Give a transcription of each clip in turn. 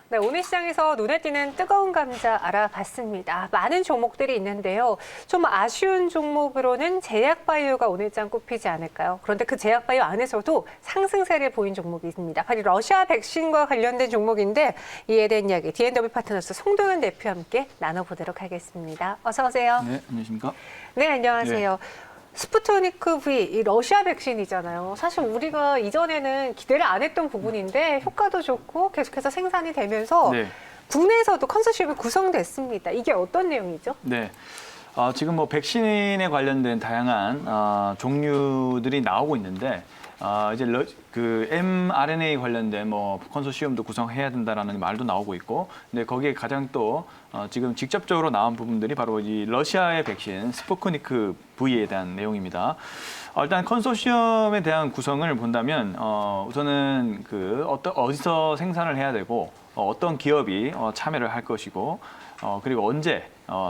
네, 오늘 시장에서 눈에 띄는 뜨거운 감자 알아봤습니다. 많은 종목들이 있는데요. 좀 아쉬운 종목으로는 제약바이오가 오늘장 꼽히지 않을까요? 그런데 그 제약바이오 안에서도 상승세를 보인 종목이 있습니다. 바로 러시아 백신과 관련된 종목인데 이에 대한 이야기 D&W 파트너스 송도현 대표와 함께 나눠보도록 하겠습니다. 어서 오세요. 네, 안녕하십니까? 네, 안녕하세요. 스푸트니크 V, 이 러시아 백신이잖아요. 사실 우리가 이전에는 기대를 안 했던 부분인데 효과도 좋고 계속해서 생산이 되면서 국내에서도 컨소시엄이 구성됐습니다. 이게 어떤 내용이죠? 네. 지금 뭐 백신에 관련된 다양한 종류들이 나오고 있는데 이제 그 mRNA 관련된 뭐 컨소시엄도 구성해야 된다라는 말도 나오고 있고, 근데 거기에 가장 또 지금 직접적으로 나온 부분들이 바로 이 러시아의 백신 스푸트니크 V에 대한 내용입니다. 일단 컨소시엄에 대한 구성을 본다면 우선은 그 어디서 생산을 해야 되고 어떤 기업이 참여를 할 것이고 그리고 언제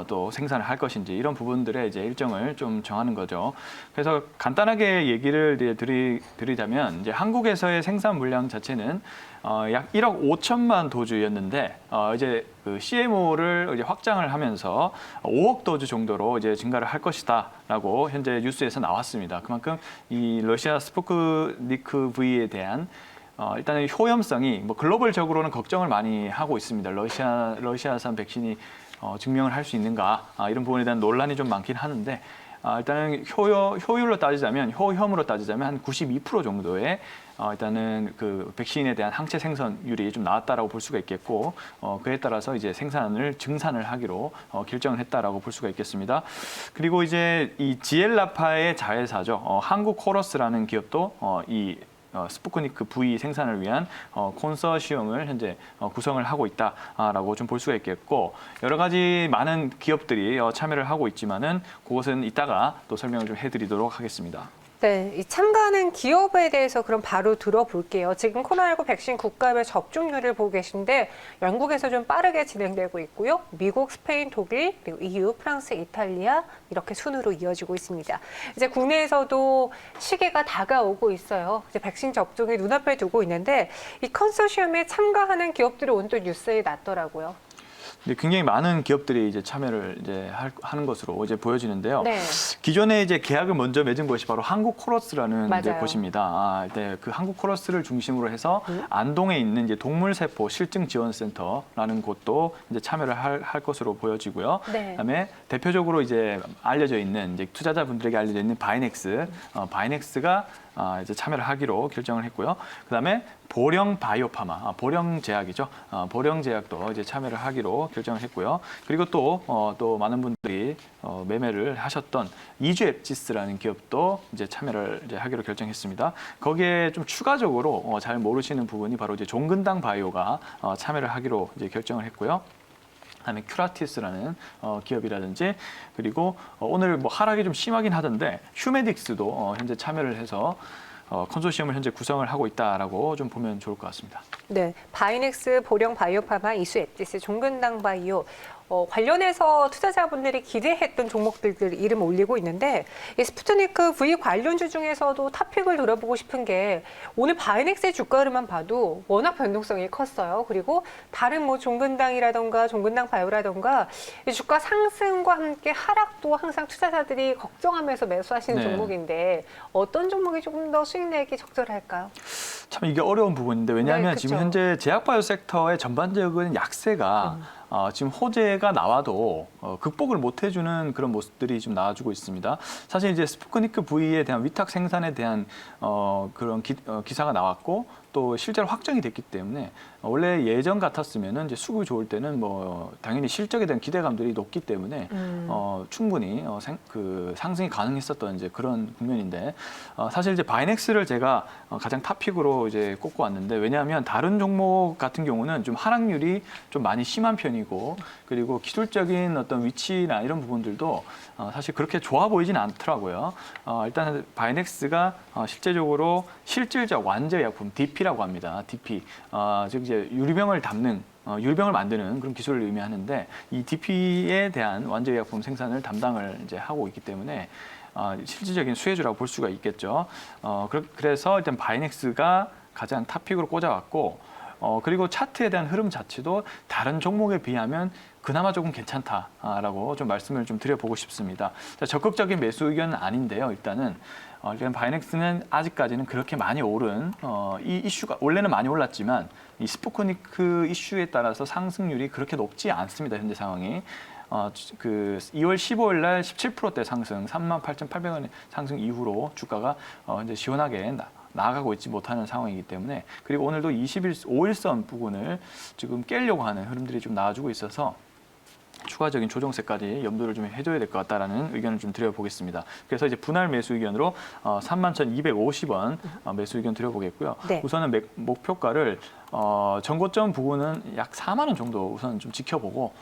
또 생산을 할 것인지 이런 부분들의 이제 일정을 좀 정하는 거죠. 그래서 간단하게 얘기를 드리자면 이제 한국에서의 생산 물량 자체는 약 1억 5천만 도주였는데 이제 그 CMO를 이제 확장을 하면서 5억 도주 정도로 이제 증가를 할 것이다라고 현재 뉴스에서 나왔습니다. 그만큼 이 러시아 스푸트니크 V에 대한 일단은 효염성이 뭐 글로벌적으로는 걱정을 많이 하고 있습니다. 러시아산 백신이 증명을 할 수 있는가 이런 부분에 대한 논란이 좀 많긴 하는데 일단은 효율로 따지자면 효험으로 따지자면 한 92% 정도의 일단은 그 백신에 대한 항체 생성률이 좀 나왔다라고 볼 수가 있겠고 그에 따라서 이제 증산을 하기로 결정을 했다라고 볼 수가 있겠습니다. 그리고 이제 이 지엘라파의 자회사죠. 한국 코러스라는 기업도 이 스푸트니크 V 생산을 위한 콘소시엄을 현재 구성을 하고 있다라고 좀 볼 수가 있겠고, 여러 가지 많은 기업들이 참여를 하고 있지만은 그것은 이따가 또 설명을 좀 해드리도록 하겠습니다. 네, 이 참가하는 기업에 대해서 그럼 바로 들어볼게요. 지금 코로나19 백신 국가별 접종률을 보고 계신데 영국에서 좀 빠르게 진행되고 있고요. 미국, 스페인, 독일, 그리고 EU, 프랑스, 이탈리아 이렇게 순으로 이어지고 있습니다. 이제 국내에서도 시기가 다가오고 있어요. 이제 백신 접종이 눈앞에 두고 있는데 이 컨소시엄에 참가하는 기업들이 오늘 또 뉴스에 났더라고요. 굉장히 많은 기업들이 이제 참여를 이제 하는 것으로 이제 보여지는데요. 네. 기존에 이제 계약을 먼저 맺은 것이 바로 한국 코러스라는 이제 곳입니다. 그 한국 코러스를 중심으로 해서 안동에 있는 이제 동물세포 실증 지원센터라는 곳도 이제 참여를 할 것으로 보여지고요. 그다음에 대표적으로 이제 알려져 있는 이제 투자자분들에게 알려져 있는 바이넥스가 이제 참여를 하기로 결정을 했고요. 그다음에 보령 바이오파마, 보령 제약이죠. 보령 제약도 이제 참여를 하기로 결정을 했고요. 그리고 또 많은 분들이 매매를 하셨던 이주앱지스라는 기업도 이제 참여를 이제 하기로 결정했습니다. 거기에 좀 추가적으로 잘 모르시는 부분이 바로 이제 종근당 바이오가 참여를 하기로 이제 결정을 했고요. 그다음에 큐라티스라는 기업이라든지, 그리고 오늘 뭐 하락이 좀 심하긴 하던데 휴메딕스도 현재 참여를 해서 컨소시엄을 현재 구성을 하고 있다라고 좀 보면 좋을 것 같습니다. 네, 바이넥스, 보령 바이오파마, 이수 앱지스, 종근당 바이오 관련해서 투자자분들이 기대했던 종목들 이름 올리고 있는데 이 스푸트니크 V 관련주 중에서도 탑픽을 들어보고 싶은 게 오늘 바이넥스의 주가 흐름만 봐도 워낙 변동성이 컸어요. 그리고 다른 뭐 종근당이라던가 종근당 바이오라던가 이 주가 상승과 함께 하락도 항상 투자자들이 걱정하면서 매수하시는 종목인데 어떤 종목이 조금 더 수익 내기 적절할까요? 참 이게 어려운 부분인데, 왜냐하면 지금 현재 제약바이오 섹터의 전반적인 약세가 지금 호재가 나와도 극복을 못 해주는 그런 모습들이 좀 나와주고 있습니다. 사실 이제 스푸트니크 V에 대한 위탁 생산에 대한 그런 기사가 나왔고 또 실제로 확정이 됐기 때문에 원래 예전 같았으면은 이제 수급이 좋을 때는 뭐 당연히 실적에 대한 기대감들이 높기 때문에 충분히 그 상승이 가능했었던 이제 그런 국면인데 사실 이제 바이넥스를 제가 가장 탑픽으로 이제 꼽고 왔는데, 왜냐하면 다른 종목 같은 경우는 좀 하락률이 좀 많이 심한 편이고, 그리고 기술적인 어떤 위치나 이런 부분들도 사실 그렇게 좋아 보이진 않더라고요. 일단 바이넥스가 실제적으로 실질적 완제약품 DP라고 합니다. DP, 즉 이제 유리병을 만드는 그런 기술을 의미하는데, 이 DP에 대한 완제의약품 생산을 담당을 이제 하고 있기 때문에 실질적인 수혜주라고 볼 수가 있겠죠. 그래서 일단 바이넥스가 가장 탑픽으로 꽂아왔고, 그리고 차트에 대한 흐름 자체도 다른 종목에 비하면 그나마 조금 괜찮다라고 좀 말씀을 좀 드려보고 싶습니다. 자, 적극적인 매수 의견은 아닌데요. 일단 바이넥스는 아직까지는 그렇게 많이 오른 이 이슈가 원래는 많이 올랐지만 이 스푸트니크 이슈에 따라서 상승률이 그렇게 높지 않습니다. 현재 상황이. 그 2월 15일 날 17%대 상승, 38,800원의 상승 이후로 주가가 이제 시원하게 나아가고 있지 못하는 상황이기 때문에, 그리고 오늘도 5일선 부분을 지금 깨려고 하는 흐름들이 좀 나와주고 있어서 추가적인 조정세까지 염두를 좀 해줘야 될 것 같다라는 의견을 좀 드려보겠습니다. 그래서 이제 분할 매수 의견으로 31,250원 매수 의견 드려보겠고요. 네. 우선은 목표가를 전고점 부분은 약 4만 원 정도 우선 좀 지켜보고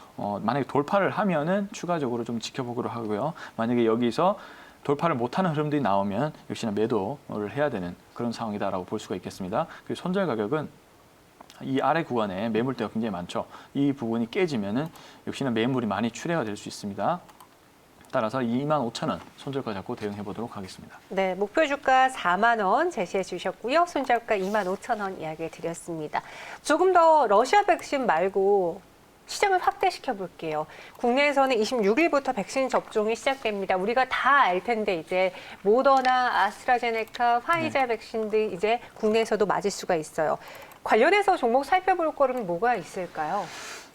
만약에 돌파를 하면은 추가적으로 좀 지켜보기로 하고요. 만약에 여기서 돌파를 못하는 흐름들이 나오면 역시나 매도를 해야 되는 그런 상황이다라고 볼 수가 있겠습니다. 그리고 손절 가격은 이 아래 구간에 매물대가 굉장히 많죠. 이 부분이 깨지면은 역시나 매물이 많이 출회가 될 수 있습니다. 따라서 25,000원 손절가 잡고 대응해 보도록 하겠습니다. 네, 목표 주가 4만 원 제시해 주셨고요. 손절가 25,000원 이야기 드렸습니다. 조금 더 러시아 백신 말고 시장을 확대시켜 볼게요. 국내에서는 26일부터 백신 접종이 시작됩니다. 우리가 다 알 텐데 이제 모더나, 아스트라제네카, 화이자 백신들 이제 국내에서도 맞을 수가 있어요. 관련해서 종목 살펴볼 거는 뭐가 있을까요?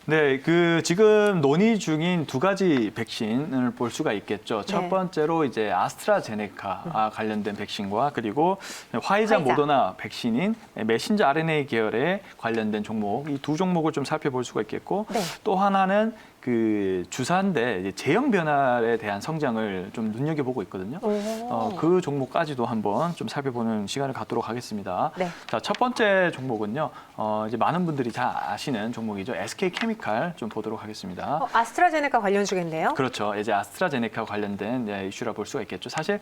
네, 지금 논의 중인 두 가지 백신을 볼 수가 있겠죠. 첫 번째로 이제 아스트라제네카 관련된 백신과 그리고 화이자 모더나 백신인 메신저 RNA 계열에 관련된 종목, 이 두 종목을 좀 살펴볼 수가 있겠고, 또 하나는 주사인데 이제 제형 변화에 대한 성장을 좀 눈여겨보고 있거든요. 그 종목까지도 한번 좀 살펴보는 시간을 갖도록 하겠습니다. 네. 자, 첫 번째 종목은요. 이제 많은 분들이 잘 아시는 종목이죠. SK케미칼 좀 보도록 하겠습니다. 아스트라제네카 관련주겠네요. 그렇죠. 이제 아스트라제네카 관련된 이슈라 볼 수가 있겠죠. 사실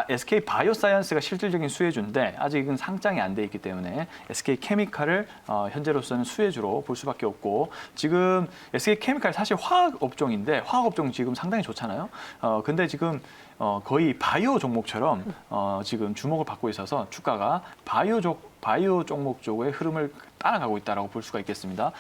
SK 바이오사이언스가 실질적인 수혜주인데 아직은 상장이 안 돼 있기 때문에 SK케미칼을 현재로서는 수혜주로 볼 수밖에 없고, 지금 SK케미칼 사실 화학 업종인데 화학 업종 지금 상당히 좋잖아요. 근데 지금 거의 바이오 종목처럼 지금 주목을 받고 있어서 주가가 바이오 종목 쪽의 흐름을 따라가고 있다라고 볼 수가 있겠습니다.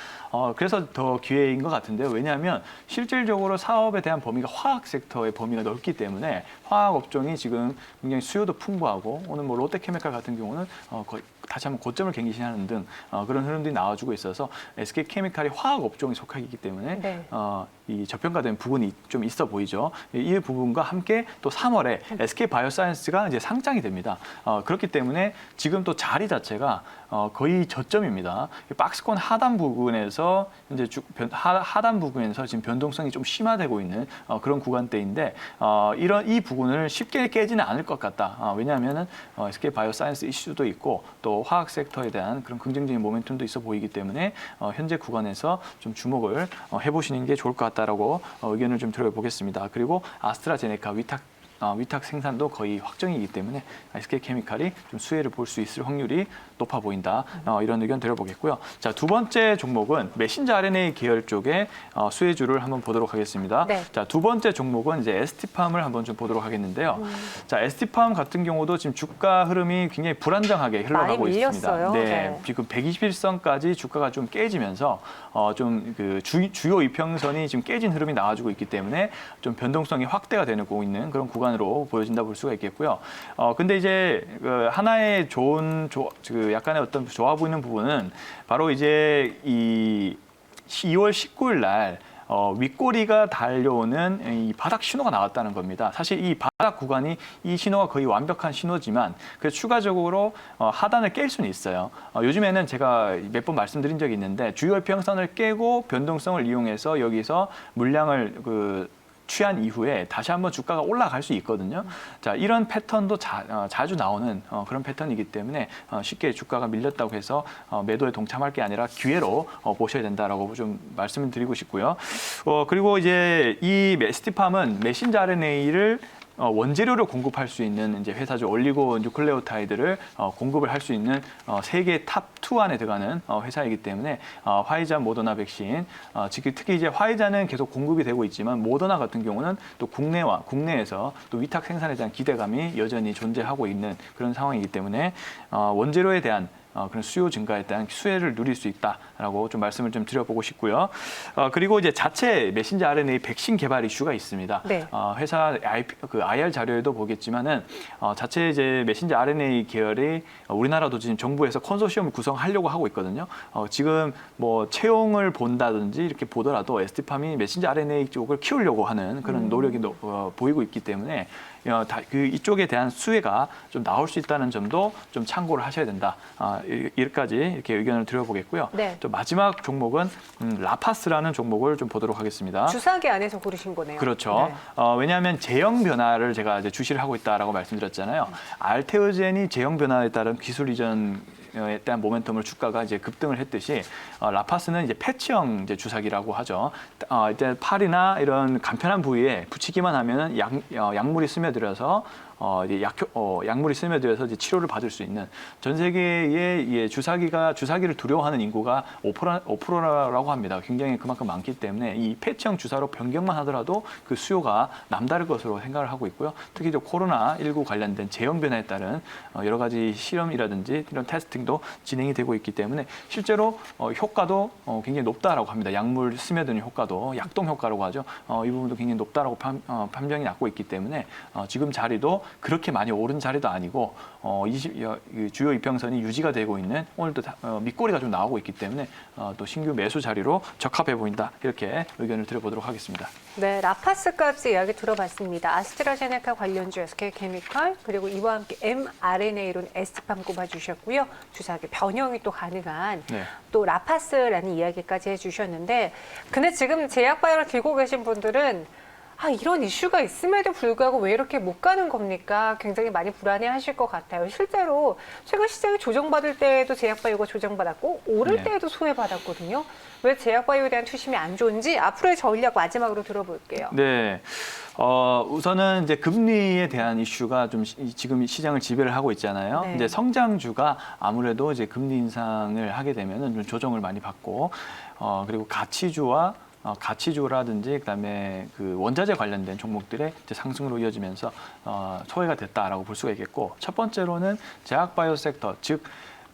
그래서 더 기회인 것 같은데요. 왜냐하면 실질적으로 사업에 대한 범위가 화학 섹터의 범위가 넓기 때문에 화학 업종이 지금 굉장히 수요도 풍부하고, 오늘 뭐 롯데케미칼 같은 경우는 거의 다시 한번 고점을 갱신하는 등 그런 흐름들이 나와주고 있어서 SK케미칼이 화학 업종에 속하기 때문에 이 저평가된 부분이 좀 있어 보이죠. 이 부분과 함께 또 3월에 SK바이오사이언스가 이제 상장이 됩니다. 그렇기 때문에 지금 또 자리 자체가 거의 저점입니다. 박스권 하단 부분에서 이제 하단 부분에서 지금 변동성이 좀 심화되고 있는 그런 구간대인데, 이 부분을 쉽게 깨지는 않을 것 같다. 왜냐하면은 SK바이오사이언스 이슈도 있고 또 화학 섹터에 대한 그런 긍정적인 모멘텀도 있어 보이기 때문에 현재 구간에서 좀 주목을 해보시는 게 좋을 것 같다라고 의견을 좀 드려보겠습니다. 그리고 아스트라제네카 위탁 생산도 거의 확정이기 때문에 SK케미칼이 좀 수혜를 볼 수 있을 확률이 높아 보인다. 이런 의견 드려보겠고요. 자, 두 번째 종목은 메신저 RNA 계열 쪽에 수혜주를 한번 보도록 하겠습니다. 네. 자, 두 번째 종목은 이제 ST팜을 한번 좀 보도록 하겠는데요. 자, ST팜 같은 경우도 지금 주가 흐름이 굉장히 불안정하게 흘러가고 많이 밀렸어요. 있습니다. 네. 지금 121선까지 주가가 좀 깨지면서 좀 주요 이평선이 지금 깨진 흐름이 나와주고 있기 때문에 좀 변동성이 확대가 되고 있는 그런 구간으로 보여진다 볼 수가 있겠고요. 근데 이제 하나의 약간의 어떤 좋아 보이는 부분은 바로 이제 이 2월 19일 날 윗꼬리가 달려오는 이 바닥 신호가 나왔다는 겁니다. 사실 이 바닥 구간이 이 신호가 거의 완벽한 신호지만 그래서 추가적으로 하단을 깰 수는 있어요. 요즘에는 제가 몇 번 말씀드린 적이 있는데 주요 이평선을 깨고 변동성을 이용해서 여기서 물량을 취한 이후에 다시 한번 주가가 올라갈 수 있거든요. 자, 이런 패턴도 자주 나오는 그런 패턴이기 때문에 쉽게 주가가 밀렸다고 해서 매도에 동참할 게 아니라 기회로 보셔야 된다라고 좀 말씀을 드리고 싶고요. 그리고 이제 이 ST팜은 메신저 RNA를 원재료로 공급할 수 있는 이제 회사죠. 올리고 뉴클레오타이드를 공급을 할 수 있는 세계 탑 2 안에 들어가는 회사이기 때문에 화이자, 모더나 백신, 특히 이제 화이자는 계속 공급이 되고 있지만 모더나 같은 경우는 또 국내에서 또 위탁 생산에 대한 기대감이 여전히 존재하고 있는 그런 상황이기 때문에 원재료에 대한 그런 수요 증가에 대한 수혜를 누릴 수 있다라고 좀 말씀을 좀 드려보고 싶고요. 그리고 이제 자체 메신저 RNA 백신 개발 이슈가 있습니다. 네. 회사 IR 자료에도 보겠지만은 자체 이제 메신저 RNA 계열이 우리나라도 지금 정부에서 컨소시엄을 구성하려고 하고 있거든요. 지금 뭐 채용을 본다든지 이렇게 보더라도 ST팜이 메신저 RNA 쪽을 키우려고 하는 그런 노력이 보이고 있기 때문에 이쪽에 대한 수혜가 좀 나올 수 있다는 점도 좀 참고를 하셔야 된다. 이렇게까지 이렇게 의견을 드려보겠고요. 네. 또 마지막 종목은 라파스라는 종목을 좀 보도록 하겠습니다. 주사기 안에서 고르신 거네요. 그렇죠. 네. 왜냐하면 제형 변화를 제가 이제 주시를 하고 있다라고 말씀드렸잖아요. 알테오젠이 제형 변화에 따른 기술 이전에 대한 모멘텀을 주가가 이제 급등을 했듯이 라파스는 이제 패치형 이제 주사기라고 하죠. 이제 팔이나 이런 간편한 부위에 붙이기만 하면은 약물이 스며들어서 이제 약물이 스며들어서 이제 치료를 받을 수 있는 전 세계의 주사기를 두려워하는 인구가 5%라고 합니다. 굉장히 그만큼 많기 때문에 이 패치형 주사로 변경만 하더라도 그 수요가 남다를 것으로 생각을 하고 있고요. 특히 이제 코로나19 관련된 제형 변화에 따른 여러 가지 실험이라든지 이런 테스팅도 진행이 되고 있기 때문에 실제로 효과도 굉장히 높다라고 합니다. 약물 스며드는 효과도 약동 효과라고 하죠. 이 부분도 굉장히 높다라고 판정이 났고 있기 때문에 지금 자리도 그렇게 많이 오른 자리도 아니고 주요 이평선이 유지가 되고 있는 오늘도 밑꼬리가 좀 나오고 있기 때문에 또 신규 매수 자리로 적합해 보인다. 이렇게 의견을 드려보도록 하겠습니다. 네, 라파스 값의 이야기 들어봤습니다. 아스트라제네카 관련주 SK케미칼 그리고 이와 함께 mRNA로는 ST팜 꼽아주셨고요. 주사기 변형이 또 가능한 네. 또 라파스라는 이야기까지 해주셨는데 근데 지금 제약바이오를 들고 계신 분들은 이런 이슈가 있음에도 불구하고 왜 이렇게 못 가는 겁니까? 굉장히 많이 불안해하실 것 같아요. 실제로 최근 시장이 조정받을 때에도 제약바이오가 조정받았고 오를 네. 때에도 소외받았거든요. 왜 제약바이오에 대한 투심이 안 좋은지 앞으로의 전략 마지막으로 들어볼게요. 네. 우선은 이제 금리에 대한 이슈가 좀 지금 시장을 지배를 하고 있잖아요. 네. 이제 성장주가 아무래도 이제 금리 인상을 하게 되면은 좀 조정을 많이 받고, 그리고 가치주라든지 그다음에 그 원자재 관련된 종목들의 이제 상승으로 이어지면서 소외가 됐다라고 볼 수가 있겠고, 첫 번째로는 제약바이오 섹터, 즉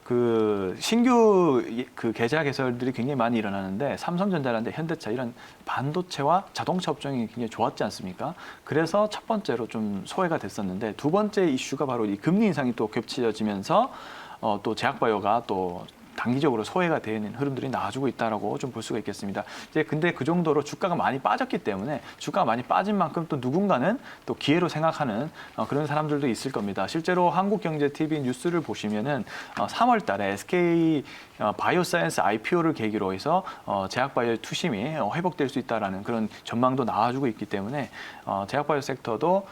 그 신규 그 계좌 개설들이 굉장히 많이 일어나는데 삼성전자라든지 현대차 이런 반도체와 자동차 업종이 굉장히 좋았지 않습니까? 그래서 첫 번째로 좀 소외가 됐었는데 두 번째 이슈가 바로 이 금리 인상이 또 겹쳐지면서 또 제약바이오가 또 단기적으로 소외가 되는 흐름들이 나와주고 있다라고 좀 볼 수가 있겠습니다. 이제 근데 그 정도로 주가가 많이 빠졌기 때문에 주가가 많이 빠진 만큼 또 누군가는 또 기회로 생각하는 그런 사람들도 있을 겁니다. 실제로 한국경제TV 뉴스를 보시면은 3월달에 SK 바이오사이언스 IPO를 계기로 해서 제약바이오 투심이 회복될 수 있다라는 그런 전망도 나와주고 있기 때문에 제약바이오 섹터도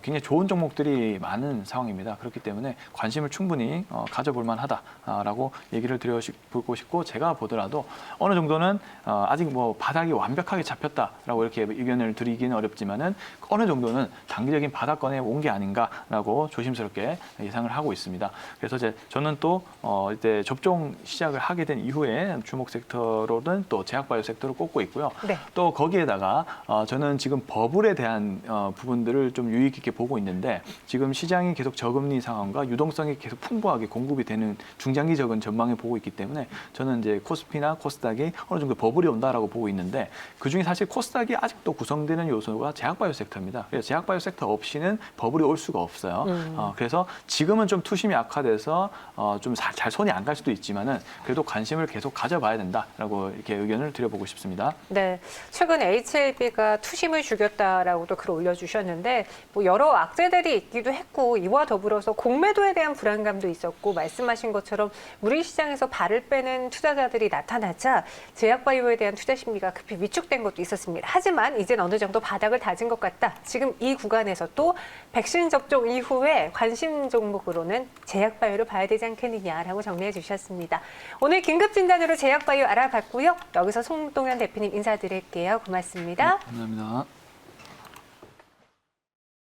굉장히 좋은 종목들이 많은 상황입니다. 그렇기 때문에 관심을 충분히 가져볼 만하다라고 얘기를 드려보고 싶고, 제가 보더라도 어느 정도는 아직 뭐 바닥이 완벽하게 잡혔다라고 이렇게 의견을 드리기는 어렵지만은 어느 정도는 단기적인 바닥권에 온 게 아닌가라고 조심스럽게 예상을 하고 있습니다. 그래서 저는 또 이제 접종 시작을 하게 된 이후에 주목 섹터로는 또 제약바이오 섹터를 꼽고 있고요. 네. 또 거기에다가 저는 지금 버블에 대한 부분들을 좀 유의 깊게 보고 있는데, 지금 시장이 계속 저금리 상황과 유동성이 계속 풍부하게 공급이 되는 중장기적인 전망을 보고 있기 때문에 저는 이제 코스피나 코스닥이 어느 정도 버블이 온다라고 보고 있는데, 그중에 사실 코스닥이 아직도 구성되는 요소가 제약바이오 섹터입니다. 그래서 제약바이오 섹터 없이는 버블이 올 수가 없어요. 그래서 지금은 좀 투심이 악화돼서 좀 잘 손이 안 갈 수도 있지만은 그래도 관심을 계속 가져봐야 된다라고 이렇게 의견을 드려보고 싶습니다. 네, 최근 HLB가 투심을 죽였다라고도 글 올려주셨는데 뭐 여러 악재들이 있기도 했고, 이와 더불어서 공매도에 대한 불안감도 있었고, 말씀하신 것처럼 우리 시장에서 발을 빼는 투자자들이 나타나자 제약바이오에 대한 투자 심리가 급히 위축된 것도 있었습니다. 하지만 이젠 어느 정도 바닥을 다진 것 같다. 지금 이 구간에서 또 백신 접종 이후에 관심 종목으로는 제약바이오를 봐야 되지 않겠느냐라고 정리해 주셨습니다. 오늘 긴급 진단으로 제약바이오 알아봤고요. 여기서 송동현 대표님 인사드릴게요. 고맙습니다. 감사합니다.